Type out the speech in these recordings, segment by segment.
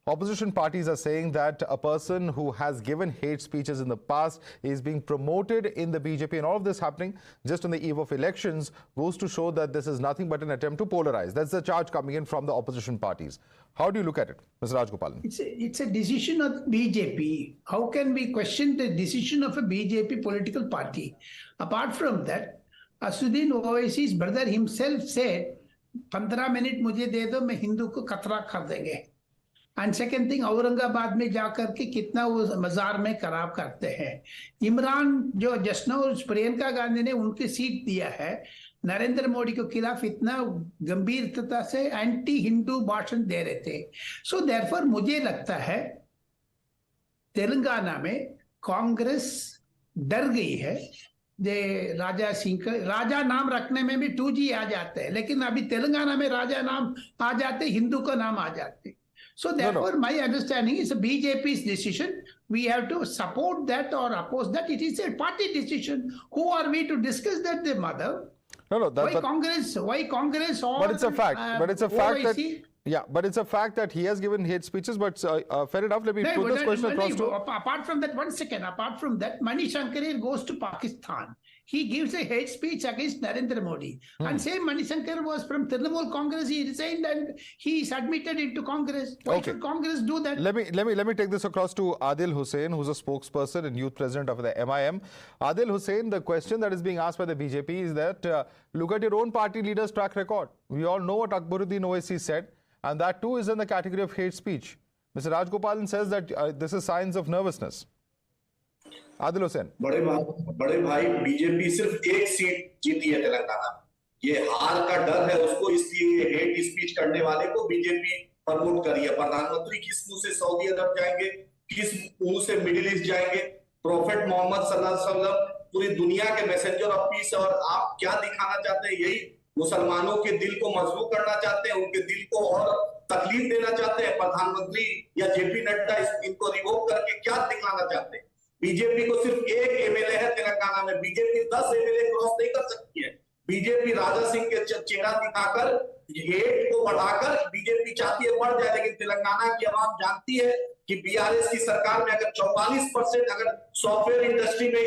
Opposition parties are saying that a person who has given hate speeches in the past is being promoted in the BJP, and all of this happening just on the eve of elections goes to show that this is nothing but an attempt to polarize. That's the charge coming in from the opposition parties. How do you look at it, Mr. Rajgopalan? It's a decision of BJP. How can we question the decision of a BJP political party? Apart from that, Asduddin Owaisy's brother himself said, 15 minute मुझे दे दो, मैं हिंदू को कतरा कर देंगे. And second thing, Aurangabad में जाकर के कितना वो मजार में खराब करते हैं. इमरान जो जश्न प्रियंका गांधी ने उनकी सीट दिया है, नरेंद्र मोदी के खिलाफ इतना गंभीरता से एंटी हिंदू भाषण दे रहे थे. सो देयरफॉर मुझे लगता है तेलंगाना में कांग्रेस डर गई है. राजा सिंह का राजा नाम रखने में भी 2G आ जाते हैं, लेकिन अभी तेलंगाना में राजा नाम आ जाते, हिंदू का नाम आ जाते. So therefore, my understanding is a BJP's decision. We have to support that or oppose that. It is a party decision. Who are we to discuss that, the mother? No, why Congress? Why Congress? Or, but it's a fact. But it's a fact that. Yeah, but it's a fact that he has given hate speeches. But fair enough. Let me put this question across to. Apart from that, 1 second. Apart from that, Mani Shankar goes to Pakistan. He gives a hate speech against Narendra Modi. And same Mani Shankar was from Trinamool Congress. He resigned and he is admitted into Congress. Why should Congress do that? Let me take this across to Adil Hussain, who's a spokesperson and youth president of the MIM. Adil Hussain, the question that is being asked by the BJP is that look at your own party leader's track record. We all know what Akbaruddin Owaisi said, and that too is in the category of hate speech. Mr. Rajgopalan says that this is signs of nervousness. Adil Hussain, बड़े भाई BJP सिर्फ एक seat जीती है तेलंगाना में. ये हार का डर है उसको, इसलिए हेट स्पीच करने वाले को बीजेपी प्रमोट करी है. प्रधानमंत्री किस मुंह से सऊदी अरब जाएंगे, किस मुंह से मिडिल ईस्ट जाएंगे. प्रोफेट मोहम्मद सल्लल्लाहु अलैहि वसल्लम पूरी दुनिया के मैसेंजर ऑफ पीस, और आप क्या दिखाना चाहते हैं? यही मुसलमानों के दिल को मजबूत करना चाहते हैं, उनके दिल को और तकलीफ देना चाहते हैं. प्रधानमंत्री या जेपी नड्डा इनको रिवोक करके क्या दिखाना चाहते हैं? बीजेपी को सिर्फ एक एमएलए है तेलंगाना में. बीजेपी 10 एमएलए क्रॉस नहीं कर सकती है. बीजेपी राजा सिंह के चेहरा दिखाकर हेट को बढ़ाकर बीजेपी चाहती है बढ़ जाए, लेकिन तेलंगाना की आवाम जानती है कि बीआरएस की सरकार में अगर 44% अगर सॉफ्टवेयर इंडस्ट्री में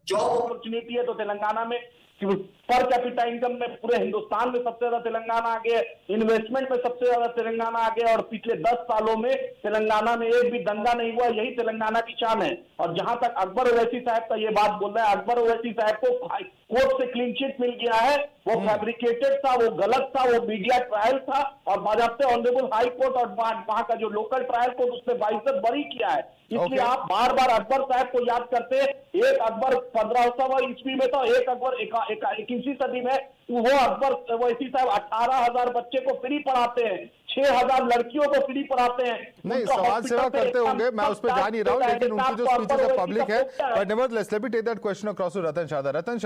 जॉब अपॉर्चुनिटी है तो तेलंगाना में पर कैपिटा इनकम में पूरे हिंदुस्तान में सबसे ज्यादा तेलंगाना आगे है, इन्वेस्टमेंट में सबसे ज्यादा तेलंगाना आगे है, और पिछले 10 सालों में तेलंगाना में एक भी दंगा नहीं हुआ. यही तेलंगाना की शान है. और जहां तक अकबर ओवैसी साहब का ये बात बोल रहा है, अकबर ओवैसी साहब को कोर्ट से क्लीन चिट मिल गया है. वो फैब्रिकेटेड था, वो गलत था, वो मीडिया ट्रायल था, और बाजाबते ऑनरेबल हाई कोर्ट और वहां का जो लोकल ट्रायल कोर्ट उसने 22 बरी किया है. इसलिए आप बार बार अकबर साहब को याद करते हैं. एक अकबर 1500 ईस्वी में था, एक अकबर 21वीं सदी में. वो अकबर ओवैसी साहब 18,000 बच्चे को फ्री पढ़ाते हैं, 6,000 लड़कियों को फ्री पढ़ाते हैं. नहीं, समाज सेवा करते होंगे, मैं उस पर जा नहीं रहा हूं, लेकिन उनकी जो स्पीचेस पब्लिक है. But nevertheless let me take that question across to Ratan Shah.